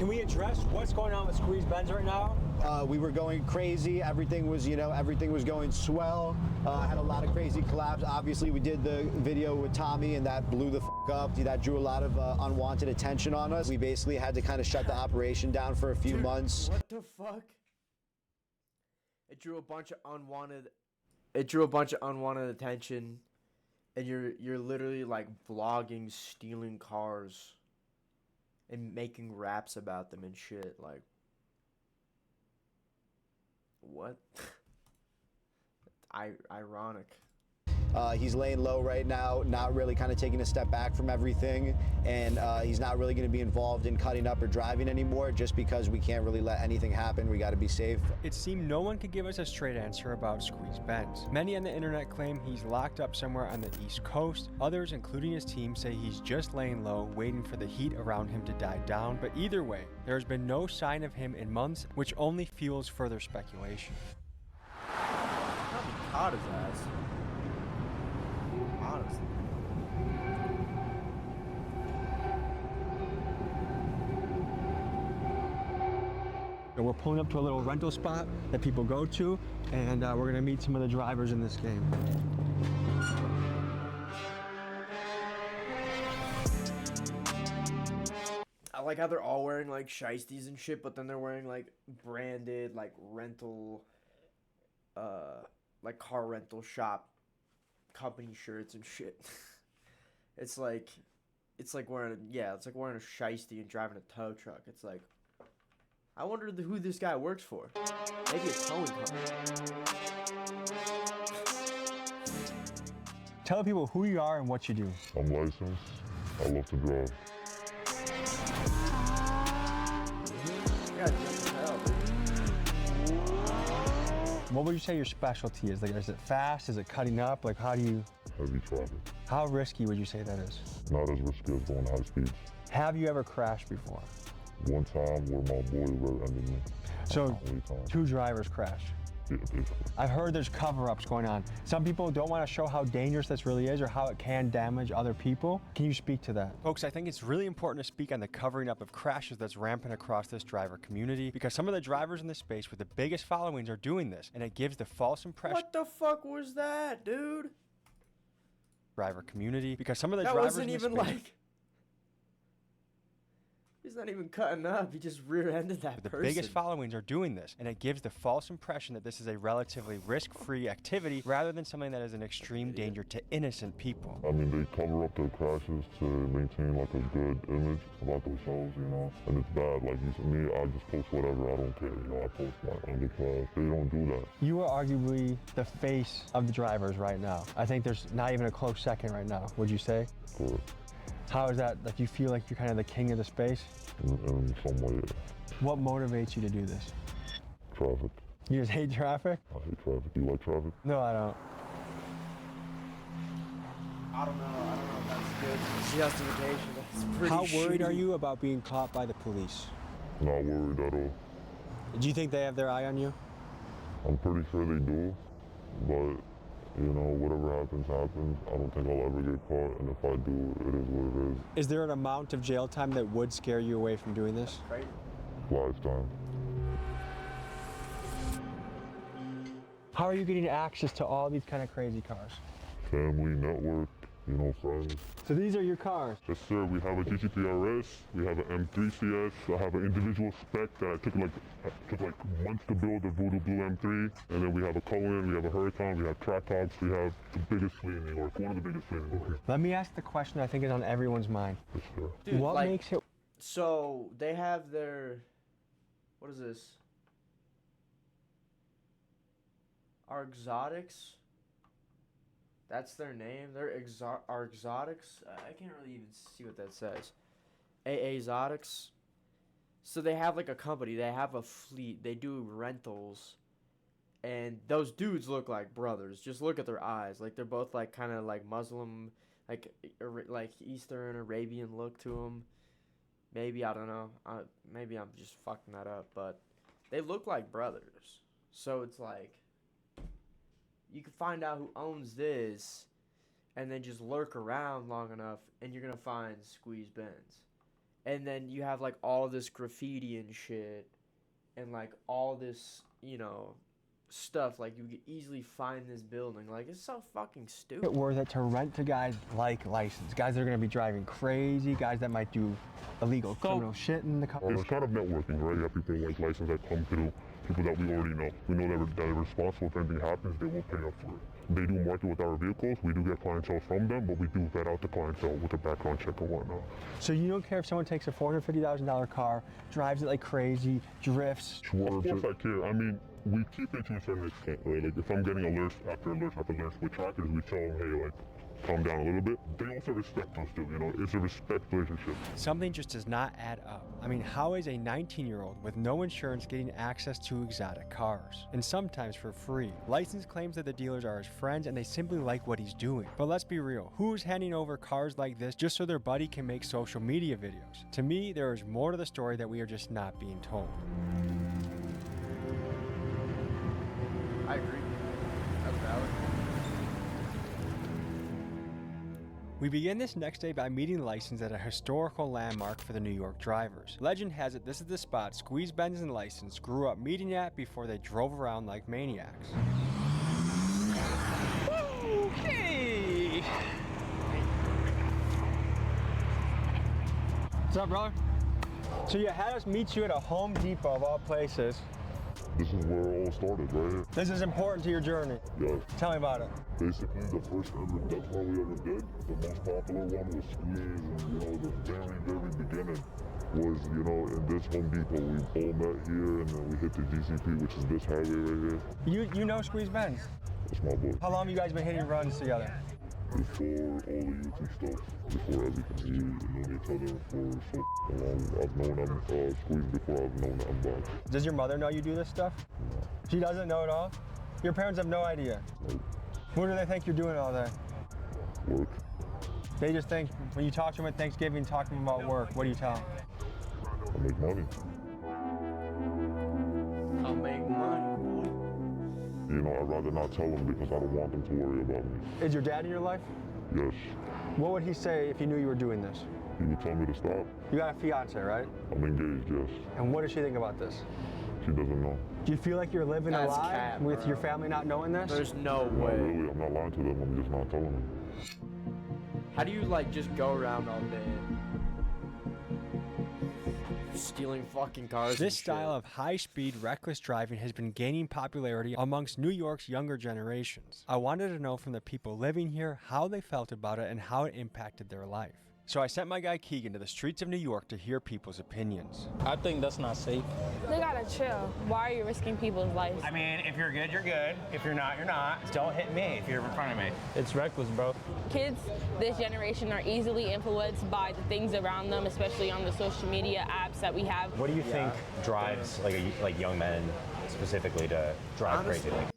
Can we address what's going on with Squeeze Benz right now? We were going crazy. Everything was, everything was going swell. Had a lot of crazy collabs. Obviously, we did the video with Tommy, and that blew the up. That drew a lot of unwanted attention on us. We basically had to kind of shut the operation down for a few months. What the fuck? It drew a bunch of unwanted. It drew a bunch of unwanted attention, and you're literally like vlogging, stealing cars, and making raps about them and shit. Like, what? Ironic. He's laying low right now, not really kind of taking a step back from everything, and he's not really going to be involved in cutting up or driving anymore just because we can't really let anything happen. We got to be safe. It seemed no one could give us a straight answer about Squeeze Benz. Many on the internet claim he's locked up somewhere on the East Coast. Others, including his team, say he's just laying low, waiting for the heat around him to die down. But either way, there has been no sign of him in months, which only fuels further speculation. Probably caught his ass. Honestly. So we're pulling up to a little rental spot that people go to, and we're going to meet some of the drivers in this game. I like how they're all wearing like shiesties and shit, but then they're wearing like branded like rental, like car rental shop company shirts and shit. It's like wearing a shiesty and driving a tow truck. It's like, I wonder who this guy works for. Maybe a towing company. Tell people who you are and what you do. I'm licensed. I love to drive. Yeah, just hell, dude. What would you say your specialty is? Like, is it fast? Is it cutting up? Like, how do you... Heavy traffic. How risky would you say that is? Not as risky as going high speeds. Have you ever crashed before? One time where my boy rear-ended me. So, two drivers crashed. Yeah, basically. I've heard there's cover-ups going on. Some people don't want to show how dangerous this really is or how it can damage other people. Can you speak to that? Folks, I think it's really important to speak on the covering up of crashes that's rampant across this driver community, because some of the drivers in this space with the biggest followings are doing this, and it gives the false impression. What the fuck was that, dude? Driver community, because some of the that drivers wasn't in this even space, like... He's not even cutting up. He just rear-ended that the person. biggest followings are doing this, and it gives the false impression that this is a relatively risk-free activity rather than something that is an extreme danger to innocent people. I mean, they cover up their crashes to maintain like a good image about themselves, and it's bad. Like, me, I just post whatever, I don't care, I post my underclass. They don't do that. You are arguably the face of the drivers right now. I think there's not even a close second right now, would you say? Correct. How is that? Like, you feel like you're kind of the king of the space? In some way, yeah. What motivates you to do this? Traffic. You just hate traffic? I hate traffic. You like traffic? No, I don't. I don't know if that's good justification. That's pretty How worried shitty. are you about being caught by the police? Not worried at all. Do you think they have their eye on you? I'm pretty sure they do, but whatever happens, happens. I don't think I'll ever get caught, and if I do, it is what it is. Is there an amount of jail time that would scare you away from doing this? Right? Lifetime. How are you getting access to all these kind of crazy cars? Family, network, friends. So these are your cars? Yes, sir. We have a GT3 RS. We have an M3 CS. I have an individual spec that I took like months to build, the Voodoo Blue M3. And then we have a Cullinan, we have a Huracan, we have Trackhawks, we have the biggest fleet in New York, one of the biggest fleet in New York. Let me ask the question I think is on everyone's mind. Yes, sir. Dude, what like, makes it... So, they have their... What is this? Our Exotics? That's their name. They're our Exotics. I can't really even see what that says. AA Exotics. So they have like a company. They have a fleet. They do rentals. And those dudes look like brothers. Just look at their eyes. Like they're both like kind of like Muslim, like Eastern Arabian look to them. Maybe, I don't know. Maybe I'm just fucking that up. But they look like brothers. So it's like... You can find out who owns this, and then just lurk around long enough, and you're gonna find Squeeze Benz. and then you have like all this graffiti and shit, and like all this, you know, stuff. Like you could easily find this building. Like it's so fucking stupid. It worth it to rent to guys like License, guys that are gonna be driving crazy, guys that might do illegal criminal shit in the car. It's kind of networking, right? You have people like License that come through, people that we already know. We know that they're responsible. If anything happens, they will pay up for it. They do market with our vehicles. We do get clientele from them, but we do vet out the clientele with a background check and whatnot. So you don't care if someone takes a $450,000 car, drives it like crazy, drifts? Swerves. Of course I care. I mean, we keep it to a certain extent, right? Like if I'm getting alerts after alerts with trackers, we tell them, hey, like, calm down a little bit. They also respect us too, you know? It's a respect relationship. Something just does not add up. I mean, how is a 19-year-old with no insurance getting access to exotic cars? And sometimes for free. License claims that the dealers are his friends and they simply like what he's doing. But let's be real, who's handing over cars like this just so their buddy can make social media videos? To me, there is more to the story that we are just not being told. I agree. That's valid. We begin this next day by meeting License at a historical landmark for the New York drivers. Legend has it this is the spot Squeeze Benz and License grew up meeting at before they drove around like maniacs. Okay. What's up, brother? So you had us meet you at a Home Depot of all places. This is where it all started, right here. This is important to your journey. Yes. Tell me about it. Basically, the first ever death row we ever did, the most popular one was Squeeze, and, you know, the very beginning was, you know, in this Home Depot. We all met here, and then we hit the GCP, which is this highway right here. You know Squeeze Benz? That's my boy. How long have you guys been hitting runs together? Before all the YouTube stuff, before everything, we known each other for so long. I've known him, Squeeze before I've known him back. Does your mother know you do this stuff? No. She doesn't know at all? Your parents have no idea? Like, What do they think you're doing all day? work. They just think, when you talk to them at Thanksgiving, talk to them about work, what do you tell them? I make money. I'll make money, boy. You know, I'd rather not tell them because I don't want them to worry about me. Is your dad in your life? Yes. What would he say if he knew you were doing this? He would tell me to stop. You got a fiance, right? I'm engaged, yes. And what does she think about this? She doesn't know. Do you feel like you're living a That's lie cap, with bro. your family not knowing this? There's no Not way. really, I'm not lying to them, I'm just not telling them. How do you like just go around all day stealing fucking cars? This style of high-speed, reckless driving has been gaining popularity amongst New York's younger generations. I wanted to know from the people living here how they felt about it and how it impacted their life. So I sent my guy Keegan to the streets of New York to hear people's opinions. I think that's not safe. They gotta chill. Why are you risking people's lives? I mean, if you're good, you're good. If you're not, you're not. Don't hit me if you're in front of me. It's reckless, bro. Kids this generation are easily influenced by the things around them, especially on the social media apps that we have. What do you think drives like young men specifically to drive Honestly, crazy? Like,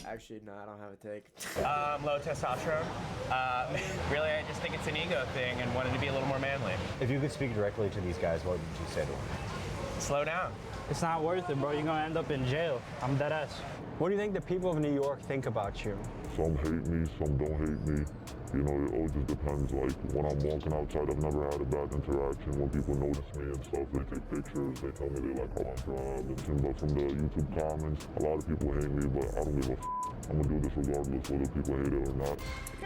actually, no, I don't have a take. low testosterone. Really, I just think it's an ego thing and wanted to be a little more manly. If you could speak directly to these guys, what would you say to them? Slow down. It's not worth it, bro. You're gonna end up in jail. I'm dead ass. What do you think the people of New York think about you? Some hate me, some don't hate me. You know, it all just depends. Like, when I'm walking outside, I've never had a bad interaction. When people notice me and stuff, they take pictures, they tell me they like how I drive. But from the YouTube comments, a lot of people hate me, but I don't give a f***. I'm gonna do this regardless whether people hate it or not.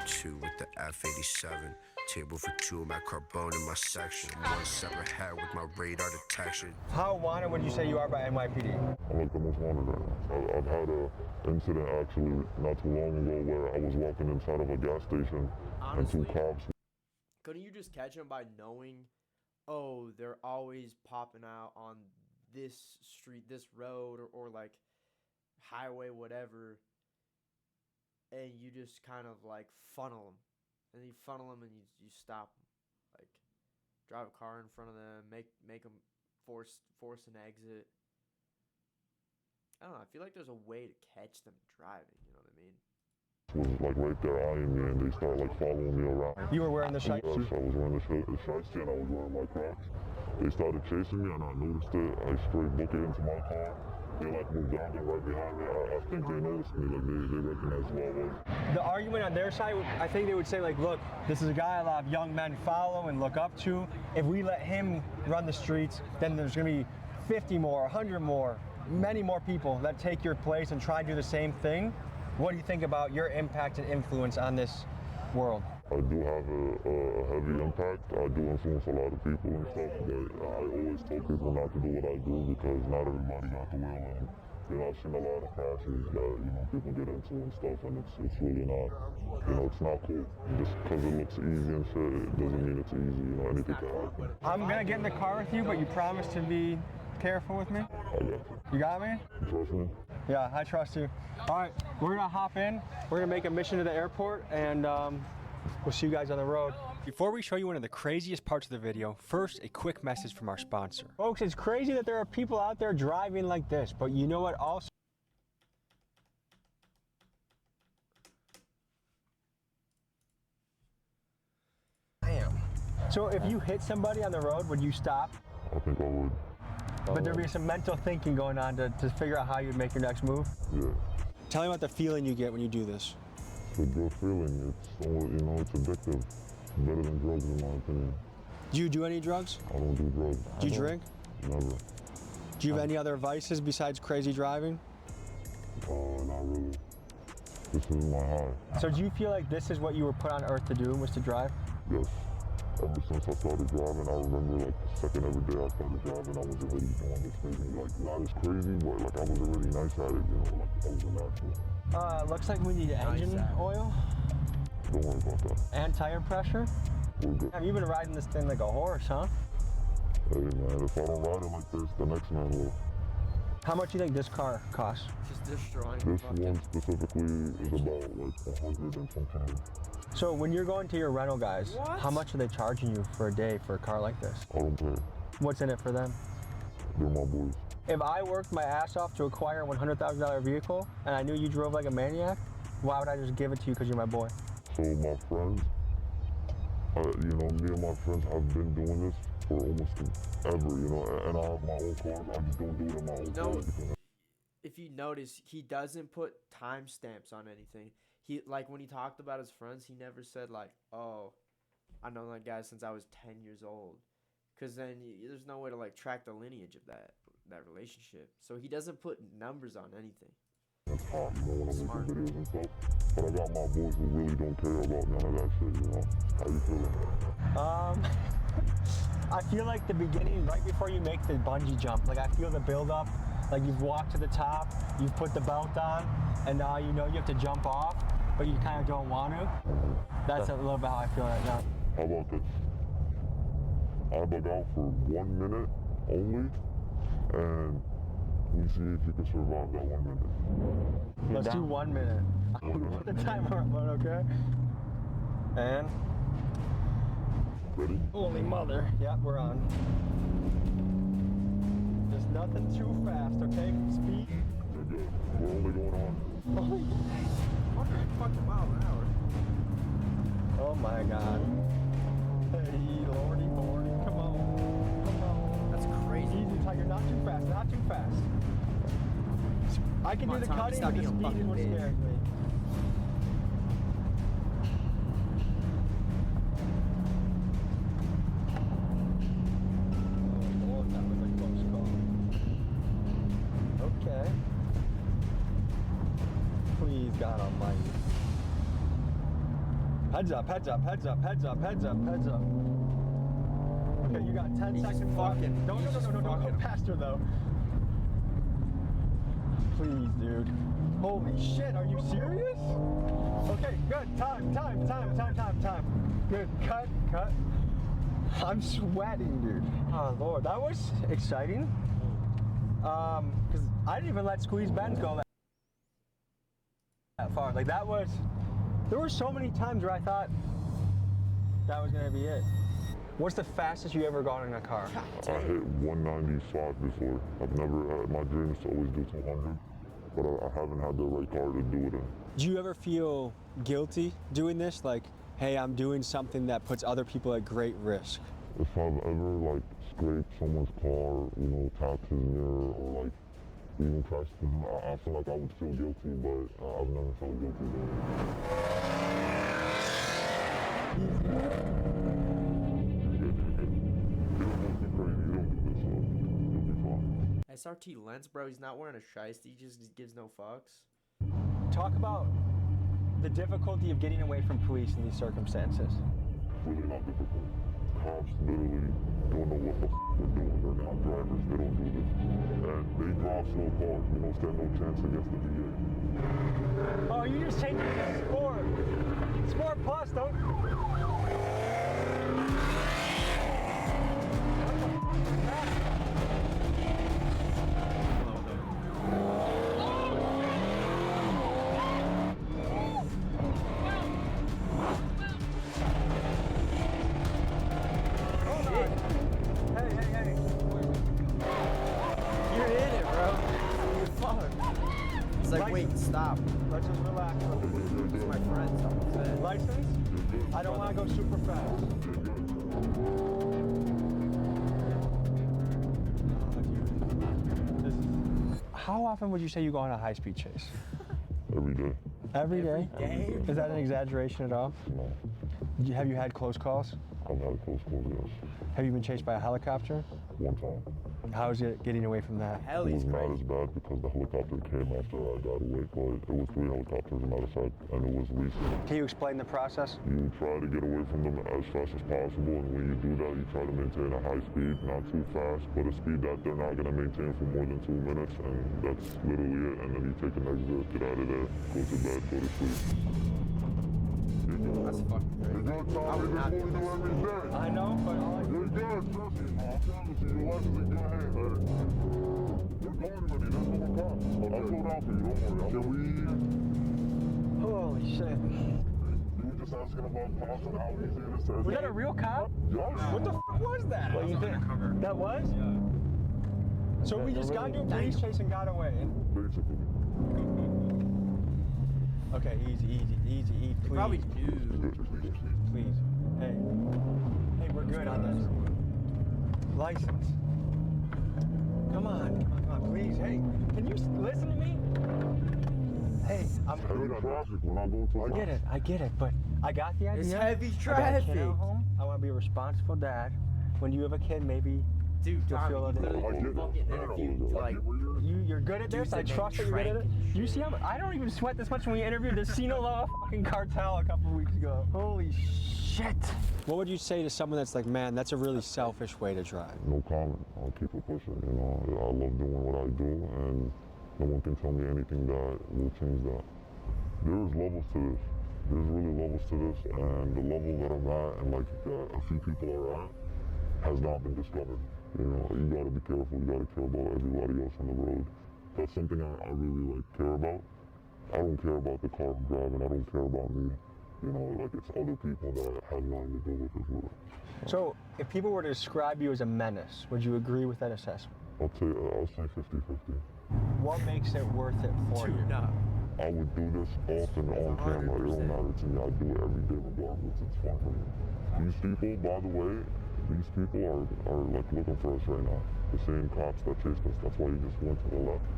Two with the F87. Table for two, my carbone in my section. One separate hat with my radar detection. How wanted would you say you are by NYPD? I'm like the most wanted right now. I've had an incident actually not too long ago where I was walking inside of a gas station Honestly, and two cops. couldn't you just catch them by knowing, oh, they're always popping out on this street, this road, or like highway, whatever, and you just kind of like funnel them. And you funnel them and you stop them. Like, drive a car in front of them, make them force an exit. I don't know, I feel like there's a way to catch them driving, you know what I mean? Was like right there eyeing me and they started like following me around. You were wearing the Yes, shirt? I was wearing the shiesty and I was wearing my Crocs. They started chasing me and I noticed it. I straight booked it into my car they like moved down there right behind me. I think they noticed me, like they recognized who I was. The argument on their side, I think they would say like, look, this is a guy a lot of young men follow and look up to. If we let him run the streets, then there's gonna be 50 more, 100 more, many more people that take your place and try and do the same thing. What do you think about your impact and influence on this world? I do have a heavy impact. I do influence a lot of people and stuff, but I always tell people not to do what I do because not everybody got the will. And I've seen a lot of passions that people get into and stuff, and it's really not. It's not cool. Just because it looks easy and shit, it doesn't mean it's easy. Anything can happen. I'm gonna get in the car with you, but you promise to be careful with me? I got you. You got me? You trust me? Yeah, I trust you. All right, we're gonna hop in. We're gonna make a mission to the airport, and we'll see you guys on the road. Before we show you one of the craziest parts of the video, first a quick message from our sponsor. Folks, it's crazy that there are people out there driving like this, but you know what also? Damn. So if you hit somebody on the road, would you stop? I think I would. But there'd be some mental thinking going on to figure out how you'd make your next move? Yeah. Tell me about the feeling you get when you do this. It's a good feeling. It's addictive. Better than drugs in my opinion. Do you do any drugs? I don't do drugs. Do you drink? Never. Do you have any other vices besides crazy driving? Not really. This is my high. So do you feel like this is what you were put on earth to do, was to drive? Yes. Ever since I started driving, I remember like the second every day I started driving, I was already doing this thing. Like not as crazy, but like I was already nice at it, like I was a natural. Looks like we need engine oil. Don't worry about that. And tire pressure. We're good. You've been riding this thing like a horse, huh? Hey man, if I don't ride it like this, the next man will. How much do you think this car costs? Just destroying This one specifically is about like 100 and some change. So when you're going to your rental guys, how much are they charging you for a day for a car like this? I don't pay. What's in it for them? They're my boys. If I worked my ass off to acquire a $100,000 vehicle and I knew you drove like a maniac, why would I just give it to you because you're my boy? So my friends, me and my friends have been doing this for almost ever, and I have my own car. I just don't do it in my own car. If you notice, he doesn't put timestamps on anything. He, like, when he talked about his friends, he never said, like, oh, I've known that guy since I was 10 years old. Because then there's no way to, like, track the lineage of that relationship. So he doesn't put numbers on anything. That's hot, when I'm making videos and stuff. But I got my boys who really don't care about none of that shit, How you feeling? I feel like the beginning, right before you make the bungee jump, like I feel the build up, like you've walked to the top, you've put the belt on, and now you know you have to jump off, but you kind of don't want to. That's a little bit how I feel right now. How about this? I bug out for 1 minute only, and we see if you can survive that 1 minute. Let's do 1 minute. Put the timer on, okay? And? Ready? Holy mother. Yep, we're on. There's nothing too fast, okay? Speed. You're good. We're only going on. 100 fucking miles an hour. Oh my god. Hey, lordy, lordy, come on. Come on. That's crazy. Easy, Tiger, not too fast, not too fast. I can do the cutting, but the speed is what scares me. Okay. Please, God almighty. Heads up, heads up, heads up, heads up, heads up, heads up. Okay, you got 10 seconds left. Don't go past her though. Please, dude. Holy shit, are you serious? Okay, good. Time. Good, cut. I'm sweating, dude. Oh, Lord, that was exciting. Because I didn't even let Squeeze Benz go that far. Like, there were so many times where I thought that was gonna be it. What's the fastest you ever gone in a car? I hit 195 before. I've never, my dream is to always do 200, but I haven't had the right car to do it in. Do you ever feel guilty doing this? Like, hey, I'm doing something that puts other people at great risk? If I've ever, like, scraped someone's car, tapped his mirror, or, like, Even question, I feel like I would feel guilty, but I've never felt guilty SRT Lens, bro, he's not wearing a shiesty, he just gives no fucks. Talk about the difficulty of getting away from police in these circumstances. Really not difficult. Cops literally don't know what the they're doing. They're not drivers. They don't do this. And they drive so far, you know, stand no chance against the DA. Oh, you just changed it to sport. Sport plus, don't. It's like, wait, stop. Let's just relax. It's my friend, someone said. License? I don't want to go super fast. How often would you say you go on a high-speed chase? Every day. Every day? Every day? Is that an exaggeration at all? No. Have you had close calls? I've had close calls, yes. Have you been chased by a helicopter? One time. How is it getting away from that? Hell, It he's was not crazy. as bad because the helicopter came after I got away, but it was 3 helicopters, as a matter of fact, and it was recent. Can you explain the process? You try to get away from them as fast as possible, and when you do that, you try to maintain a high speed, not too fast, but a speed that they're not going to maintain for more than 2 minutes, and that's literally it. And then you take an exit, get out of there, go to bed, go to sleep. That's fucking crazy. You're good, Tom. This is what we do every day. I know, but all I You're good, trust me. I promise you, your life is in good hands. You're going with me. That's what we're talking. I'll slow down for you, don't worry. Can we... Holy shit. You were just asking about cops and how easy it is to... Was that a real cop? Yes. What the fuck was that? What you think? That was? Yeah. So we just got into a police chase and got away. Basically. Okay, easy, please. Probably knew. Please. Hey, we're good on this. License. Come on, please. Hey, can you listen to me? Hey, I'm. Heavy traffic when I go to... I get it, but I got the idea. It's heavy I got a kid traffic. at home. I want to be a responsible dad. When you have a kid, maybe Dude, you'll Tommy, feel you it. literally I get it. fucking interviewed, like, You're good at this. Dudes I that trust that make you're good at it. trank and You see how I don't even sweat this much when we interviewed the Sinaloa fucking cartel a couple weeks ago. Holy shit! What would you say to someone that's like, man, that's a really selfish way to drive? No comment. I'll keep it pushing, you know. I love doing what I do, and no one can tell me anything that will change that. There's levels to this. There's really levels to this, and the level that I'm at, and like a few people are at, has not been discovered. You know, you gotta be careful. You gotta care about everybody else on the road. That's something I really care about. I don't care about the car I'm driving. I don't care about me. You know, like it's other people that have nothing to do with as well. So, if people were to describe you as a menace, would you agree with that assessment? I'll say 50-50. What makes it worth it for you? no. I would do this often on camera. It don't matter to me. I do it every day regardless. It's fun for me. These people, by the way, these people are like looking for us right now. The same cops that chased us. That's why he just went to the left.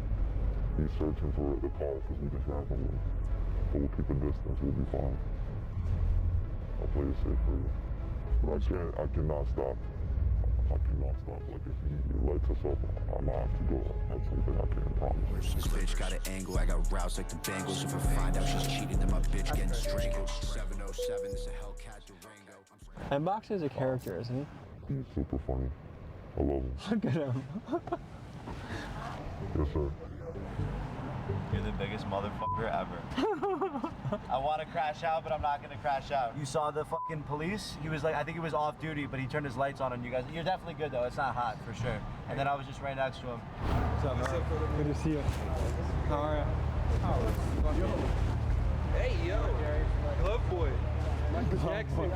He's searching for the car because we just ran from him. But we'll keep a distance. We'll be fine. I'll play it safe for you. But I cannot stop. I cannot stop. Like if you lights us up, I'm gonna have to go. That's something I can't promise. This bitch got an angle, I got roused like the Bengals. If I find out she's cheating, then my bitch getting strangled. 707, this a Hellcat Durango. And Box is a character, isn't he? He's super funny. I love him. Look at him. Yes, sir. You're the biggest motherfucker ever. I want to crash out, but I'm not going to crash out. You saw the fucking police? He was like, I think he was off duty, but he turned his lights on you guys. You're definitely good, though. It's not hot, for sure. And then I was just right next to him. What's up, man? Good to see you. How are you? Hey, yo. Glove boy. Michael Jackson.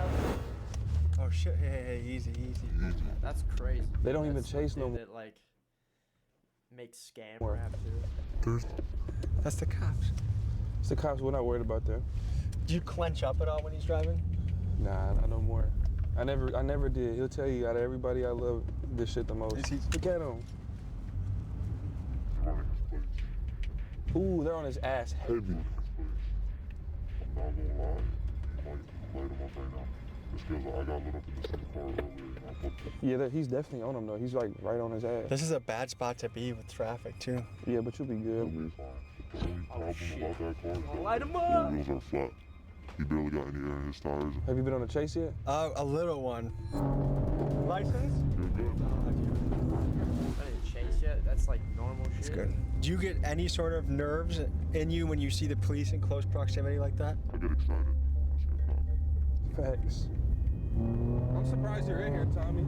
Oh, shit. Hey, easy. That's crazy. They don't even That's chase no something more. that, like, makes scam rap too. That's the cops. It's the cops. We're not worried about them. Do you clench up at all when he's driving? Nah, not no more. I never did. He'll tell you out of everybody I love this shit the most. Look at him. Running his place. Ooh, they're on his ass. Heavy. I'm not gonna lie. I'm like, light him up right now. Just because I got lit up in the same car earlier. Yeah, he's definitely on him though. He's like right on his ass. This is a bad spot to be with traffic too. Yeah, but you'll be good. He'll be fine. The only problem about that car is that Light him the up! wheels are flat. He barely got any air in his tires. Have you been on a chase yet? A little one. License? You're good. I didn't chase yet. That's like normal shit. It's good. Do you get any sort of nerves in you when you see the police in close proximity like that? I get excited. Facts. I'm surprised you're in here, Tommy.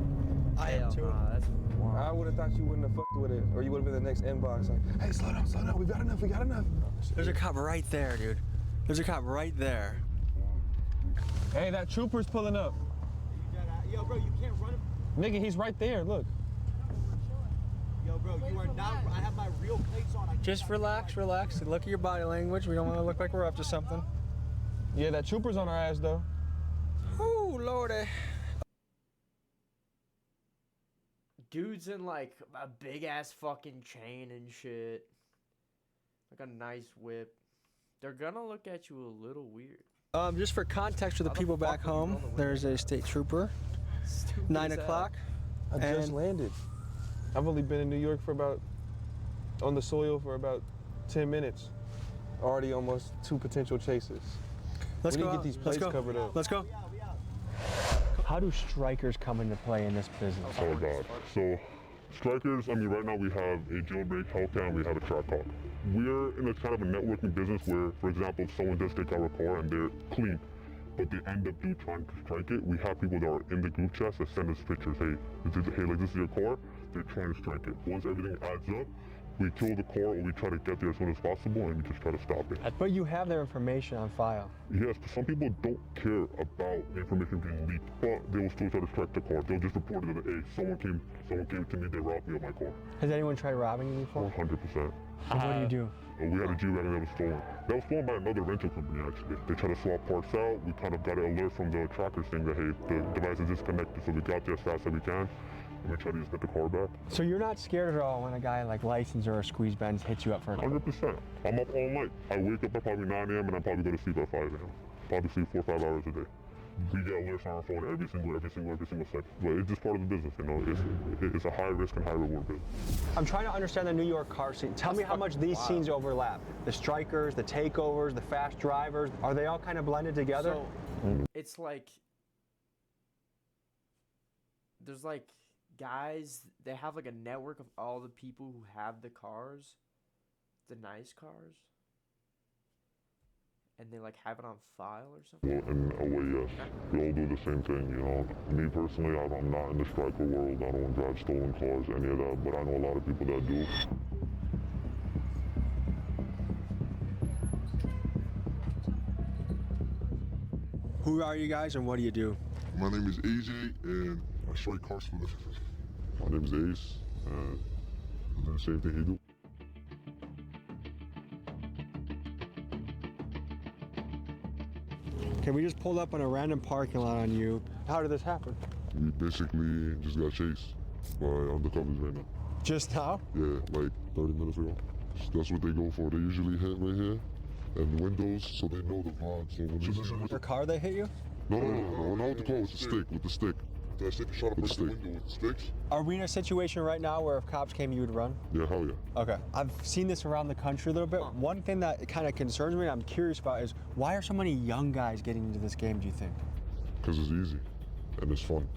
I am too. That's wild. I would have thought you wouldn't have fucked with it, or you would have been the next inbox like, hey, slow down, we got enough. There's a cop right there, dude. There's a cop right there. Hey, that trooper's pulling up. Yo, bro, you can't run him. Nigga, he's right there, look. Yo, bro, you are not. I have my real plates on. Just relax. Look at your body language. We don't want to look like we're up to something. Yeah, that trooper's on our ass though. Ooh, lordy. Dude's in like a big ass fucking chain and shit. Like a nice whip. They're gonna look at you a little weird. Just for context for the people back home, there's a state trooper. 9 o'clock. I just and landed. I've only been in New York on the soil for about 10 minutes. Already almost 2 potential chases. Let's we go need to out. get these Let's plates go. covered up. Let's go. How do strikers come into play in this business? Oh God. So strikers, I mean right now we have a jailbreak Hellcat and we have a track hawk. We're in a kind of a networking business where, for example, if someone does take our car and they're clean, but they end up trying to strike it, we have people that are in the group chat that send us pictures. Hey, like this is your car. They're trying to strike it. Once everything adds up, we kill the car or we try to get there as soon as possible and we just try to stop it. But you have their information on file. Yes, but some people don't care about the information being leaked, but they will still try to strike the car. They'll just report it that, hey, someone came to me, they robbed me of my car. Has anyone tried robbing you before? 100%. And what do you do? We had a G-Wagon that was stolen. That was stolen by another rental company, actually. They tried to swap parts out. We kind of got an alert from the tracker saying that, hey, the device is disconnected, so we got there as fast as we can. And we tried to just get the car back. So you're not scared at all when a guy like License or a Squeeze Benz hits you up for a 100%. I'm up all night. I wake up at probably 9 a.m. and I probably go to sleep at 5 a.m. Probably sleep 4 or 5 hours a day. We get alerts on our phone every single second. But it's just part of the business, you know. It's a high risk and high reward business. I'm trying to understand the New York car scene. Tell me how much these scenes overlap. The strikers, the takeovers, the fast drivers, are they all kind of blended together? So, it's like, there's like guys, they have like a network of all the people who have the cars, the nice cars, and they like have it on file or something? Well, in a way, yes. We all do the same thing, you know. Me personally, I'm not in the striker world. I don't drive stolen cars, any of that, but I know a lot of people that do. Who are you guys and what do you do? My name is AJ and I strike cars for the... My name is Ace and I do the same thing he do. Okay, we just pulled up on a random parking lot on you. How did this happen? We basically just got chased by undercovers right now. Just now? Yeah, like 30 minutes ago. That's what they go for. They usually hit right here and windows so they know the vibe. So when they see Your car they hit you? No, not with the car, with the stick. That stick shot up with the window with the sticks. Are we in a situation right now where if cops came, you would run? Yeah, hell yeah. Okay. I've seen this around the country a little bit. One thing that kind of concerns me and I'm curious about is why are so many young guys getting into this game, do you think? Because it's easy and it's fun.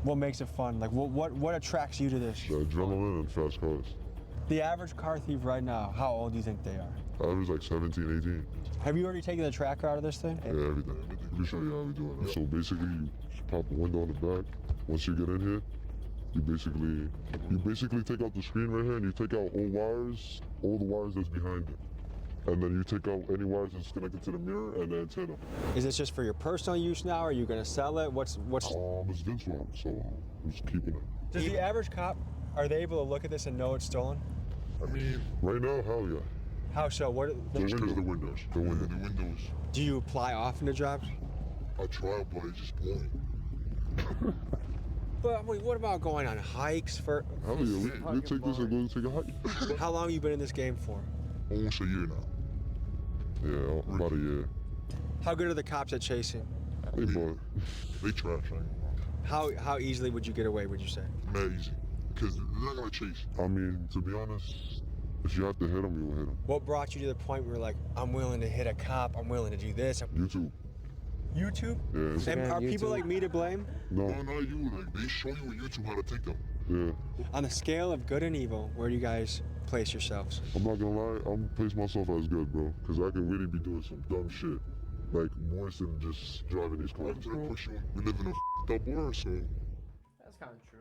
What makes it fun? Like, what attracts you to this? The adrenaline and fast cars. The average car thief right now, how old do you think they are? Average like 17, 18. Have you already taken the tracker out of this thing? Yeah, everything. Let me show you how we do it. So basically, you pop the window on the back. Once you get in here, you basically take out the screen right here and you take out all the wires that's behind it. And then you take out any wires that's connected to the mirror and the antenna. Is this just for your personal use now? Or are you going to sell it? What's? It's Vince one, so I'm just keeping it. Does the average cop, are they able to look at this and know it's stolen? I mean, right now, hell yeah. How so? What? Just because the windows. The windows. Do you apply often to jobs? I try, but I just won't. But wait, what about going on hikes for? Hell yeah, we take this and go take a hike. How long have you been in this game for? almost a year now. Yeah, about a year. How good are the cops at chasing? They trash, I ain't gonna lie. How easily would you get away, would you say? Mad easy. Because they're not gonna chase you. I mean, to be honest, if you have to hit them, you'll hit them. What brought you to the point where you're like, I'm willing to hit a cop, I'm willing to do this? YouTube. YouTube? Yeah. And are people YouTube. like me to blame? No, not you. Like, they show you on YouTube how to take them. Yeah. On the scale of good and evil, where do you guys place yourselves? I'm not gonna lie, I'm gonna place myself as good, bro. Because I can really be doing some dumb shit. Like, worse than just driving these cars. We live in a f***ed up world, so. That's kind of true.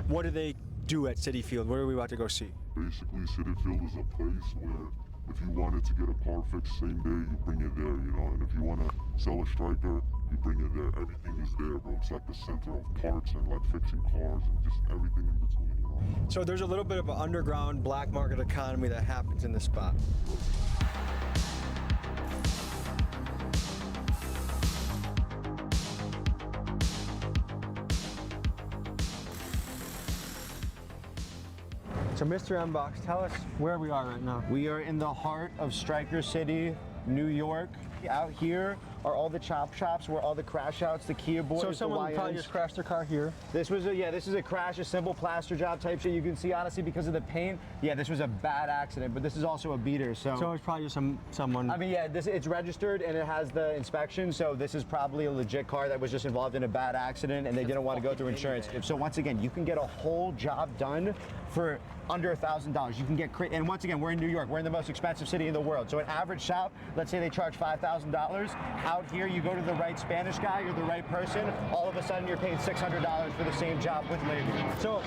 What do they do at City Field? What are we about to go see? Basically, City Field is a place where if you wanted to get a car fixed same day, you bring it there, you know? And if you want to sell a striker, you bring it there. Everything is there, bro. It's like the center of parts and like fixing cars and just everything in between, you know? So there's a little bit of an underground black market economy that happens in this spot. So Mr. Mbox, tell us where we are right now. We are in the heart of Striker City, New York. Out here are all the chop shops where all the crash outs, the Kia boys, So someone the probably YNs. just crashed their car here. This was a crash, a simple plaster job type shit. You can see honestly because of the paint. Yeah, this was a bad accident, but this is also a beater. So it's probably just someone. I mean, yeah, it's registered and it has the inspection. So this is probably a legit car that was just involved in a bad accident and they didn't want to go through insurance. So once again, you can get a whole job done for under $1,000. You can get, and once again, we're in New York. We're in the most expensive city in the world. So an average shop, let's say they charge $5,000. Out here, you go to the right Spanish guy, you're the right person. All of a sudden, you're paying $600 for the same job with labor. So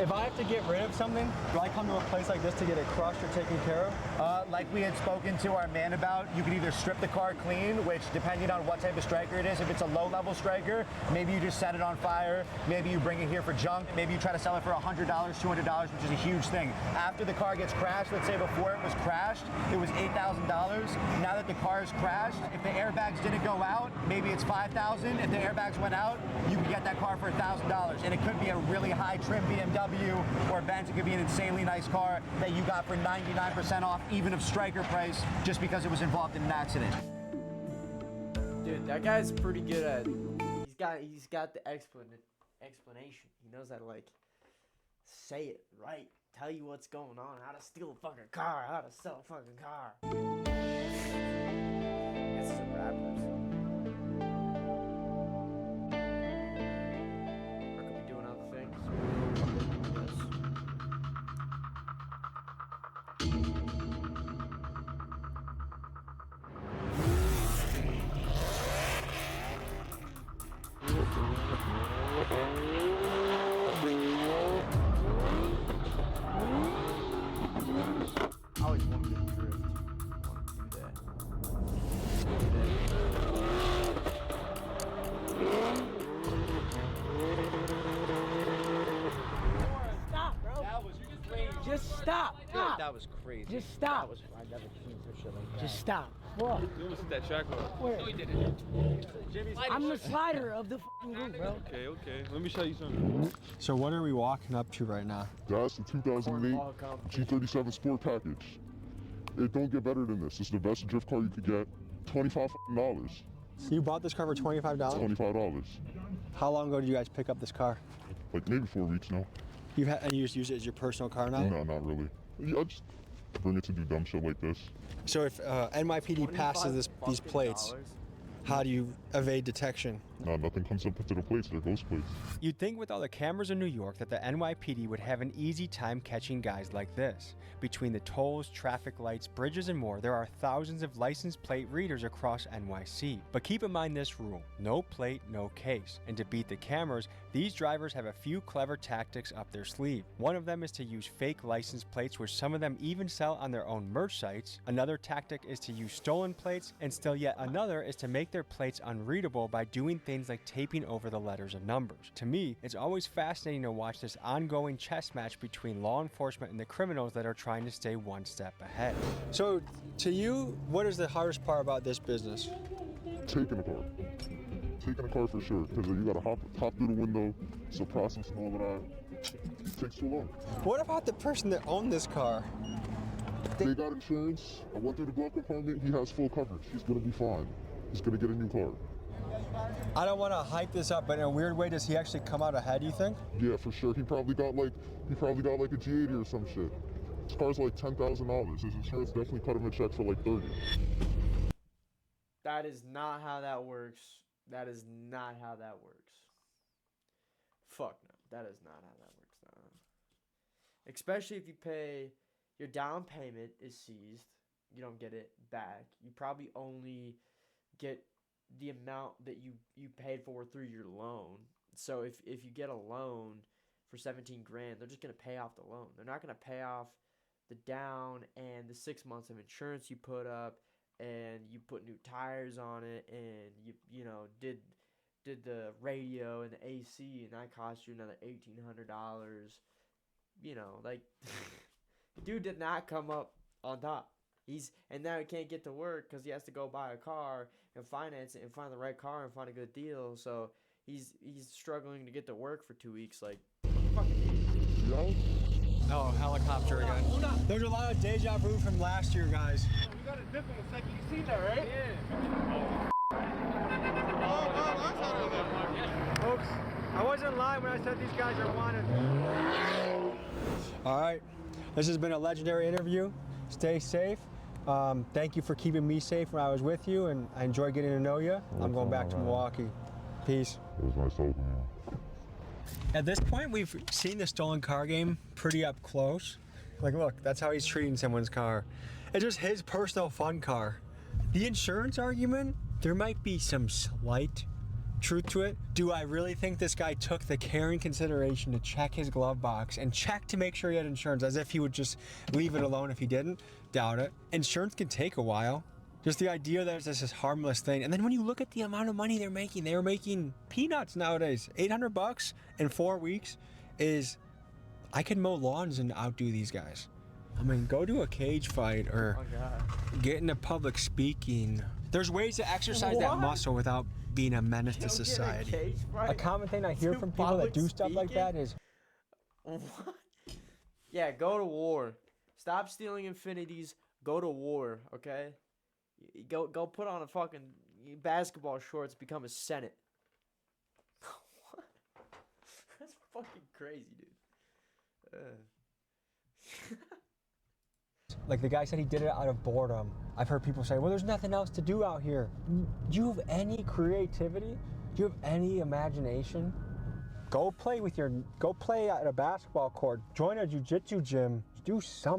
if I have to get rid of something, do I come to a place like this to get it crushed or taken care of? Like we had spoken to our man about, you can either strip the car clean, which depending on what type of striker it is, if it's a low-level striker, maybe you just set it on fire, maybe you bring it here for junk, maybe you try to sell it for $100, $200, which is a huge thing. After the car gets crashed, let's say before it was crashed, it was $8,000. Now that the car is crashed, if the airbags didn't go out, maybe it's $5,000. If the airbags went out, you can get that car for $1,000. And it could be a really high trim BMW or Benz. It could be an insanely nice car that you got for 99% off, even of striker price, just because it was involved in an accident. Dude, that guy's pretty good at. He's got the explanation. He knows how to like say it right, tell you what's going on, how to steal a fucking car, how to sell a fucking car. That's some rappers. Or could be doing other things. I always wanted to drift. I want to do that. Stop, bro. That was crazy. Just stop. Stop. That was crazy. Just stop. That was, I never seen some shit like that. Just stop. What? You almost hit that track road. Where? No, he didn't. I'm the slider of the fucking group, bro. Okay. Let me show you something. So what are we walking up to right now? That's the 2008 G37 Sport Package. It don't get better than this. It's the best drift car you could get. $25. So you bought this car for $25? $25. How long ago did you guys pick up this car? Like maybe 4 weeks now. And you just use it as your personal car now? No, not really. I just bring it to do dumb shit like this. So if NYPD passes these plates, how do you evade detection? Nothing comes up into the plates. They're ghost plates. You'd think with all the cameras in New York that the NYPD would have an easy time catching guys like this. Between the tolls, traffic lights, bridges, and more, there are thousands of license plate readers across NYC. But keep in mind this rule: no plate, no case. And to beat the cameras, these drivers have a few clever tactics up their sleeve. One of them is to use fake license plates, which some of them even sell on their own merch sites. Another tactic is to use stolen plates, and still yet another is to make their plates unreadable by doing things like taping over the letters and numbers. To me, it's always fascinating to watch this ongoing chess match between law enforcement and the criminals that are trying to stay one step ahead. So, to you, what is the hardest part about this business? Taking a car. Taking a car for sure, because you gotta hop through the window, it's a process and all of that. It takes too long. What about the person that owned this car? They got insurance. I went through the glove compartment. He has full coverage. He's gonna be fine. He's gonna get a new car. I don't want to hype this up, but in a weird way, does he actually come out ahead, you think? Yeah, for sure. He probably got like a G80 or some shit. His car's like $10,000. His insurance definitely cut him a check for like 30. That is not how that works. That is not how that works. Fuck no. That is not how that works. No. Especially if you pay, your down payment is seized. You don't get it back. You probably only get the amount that you paid for through your loan. So if you get a loan for 17 grand, they're just going to pay off the loan. They're not going to pay off the down and the 6 months of insurance you put up, and you put new tires on it, and you know did the radio and the AC, and that cost you another $1,800. You know, like dude did not come up on top. And now he can't get to work because he has to go buy a car and finance it and find the right car and find a good deal. So he's struggling to get to work for 2 weeks. Like, fucking Oh, helicopter again. There's a lot of deja vu from last year, guys. You got a dip in a second. You seen that, right? Yeah. Folks, I wasn't lying when I said these guys are wanted. All right, this has been a legendary interview. Stay safe. Thank you for keeping me safe when I was with you, and I enjoyed getting to know you. I'm going back to Milwaukee. Peace. It was nice talking to you. At this point, we've seen the stolen car game pretty up close. Like, look, that's how he's treating someone's car. It's just his personal fun car. The insurance argument, there might be some slight truth to it. Do I really think this guy took the care and consideration to check his glove box and check to make sure he had insurance, as if he would just leave it alone if he didn't? Doubt it. Insurance can take a while. Just the idea that it's just this harmless thing. And then when you look at the amount of money they're making peanuts nowadays. $800 in 4 weeks is, I could mow lawns and outdo these guys. I mean, go to a cage fight or get into public speaking. There's ways to exercise that muscle without being a menace to society. A common thing I hear from people that do stuff like that is, what? Yeah, go to war. Stop stealing Infinities. Go to war, okay? Go put on a fucking basketball shorts, become a Senate. What? That's fucking crazy, dude. like the guy said he did it out of boredom. I've heard people say, well, there's nothing else to do out here. Do you have any creativity? Do you have any imagination? Go play at a basketball court. Join a jiu-jitsu gym. Do something.